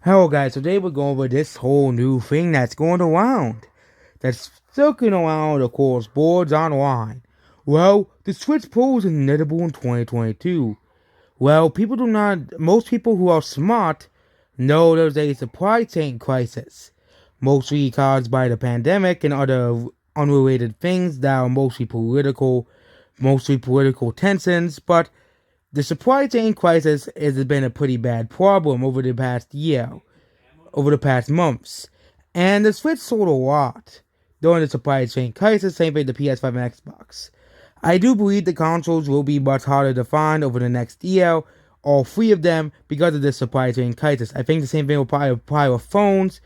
Hello guys, today we're going over this whole new thing that's going around. That's circling around, of course, boards online. Well, the Switch Pro is inevitable in 2022. Well, most people who are smart know there's a supply chain crisis. Mostly caused by the pandemic and other unrelated things that are mostly political tensions, but the supply chain crisis has been a pretty bad problem over the past year, over the past months. And the Switch sold a lot during the supply chain crisis, same thing the PS5 and Xbox. I do believe the consoles will be much harder to find over the next year, all three of them, because of this supply chain crisis. I think the same thing will probably apply with phones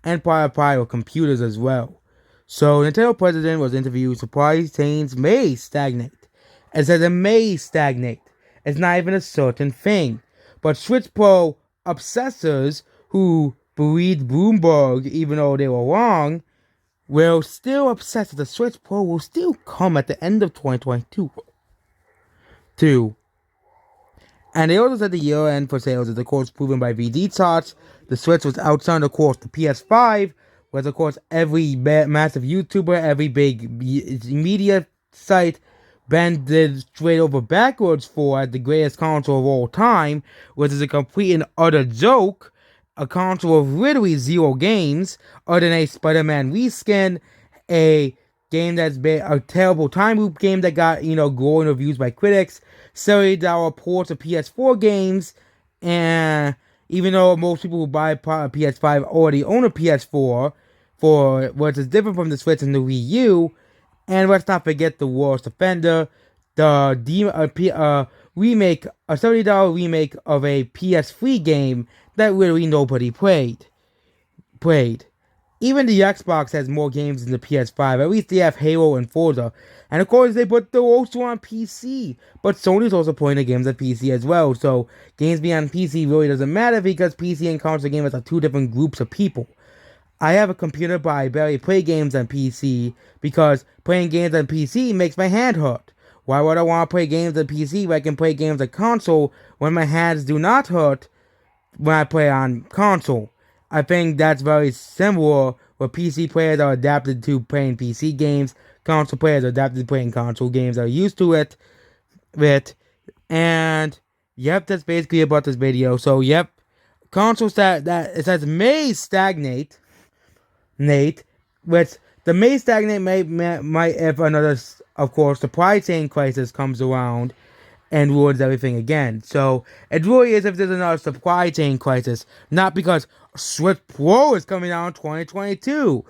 and probably apply with computers as well. So, Nintendo president was interviewed, supply chains may stagnate. It says it may stagnate. It's not even a certain thing. But Switch Pro obsessors who believed Bloomberg, even though they were wrong, will still obsess that the Switch Pro will still come at the end of 2022. And they also said the year-end for sales is, of course, proven by VG charts. The Switch was outselling, of course, the PS5, was, of course, every massive YouTuber, every big media site bended straight over backwards for as the greatest console of all time, which is a complete and utter joke. A console of literally zero games, other than a Spider-Man reskin, a game that's been a terrible time loop game that got, glowing reviews by critics, $70 ports of PS4 games, and even though most people who buy a PS5 already own a PS4, for which is different from the Switch and the Wii U, and let's not forget the worst offender, the remake, a $70 remake of a PS3 game that literally nobody played. Even the Xbox has more games than the PS5. At least they have Halo and Forza. And of course, they put the also on PC. But Sony's also putting the games on PC as well. So, games being on PC really doesn't matter because PC and console gamers are two different groups of people. I have a computer, but I barely play games on PC because playing games on PC makes my hand hurt. Why would I want to play games on PC when I can play games on console when my hands do not hurt when I play on console? I think that's very similar where PC players are adapted to playing PC games, console players are adapted to playing console games, are used to it. And yep, that's basically about this video. So yep, console that it says may stagnate. Which the may stagnate might if another, of course, supply chain crisis comes around and ruins everything again. So it really is if there's another supply chain crisis, not because Switch Pro is coming out in 2022,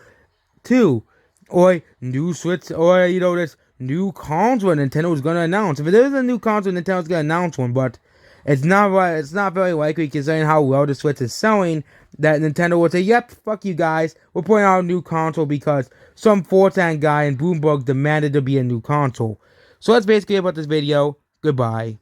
or new Switch, or this new console Nintendo is gonna announce. If there is a new console, Nintendo's gonna announce one, but it's not right. It's not very likely considering how well the Switch is selling that Nintendo would say, "Yep, fuck you guys. We're putting out a new console because some 4chan guy in Bloomberg demanded there be a new console." So that's basically about this video. Goodbye.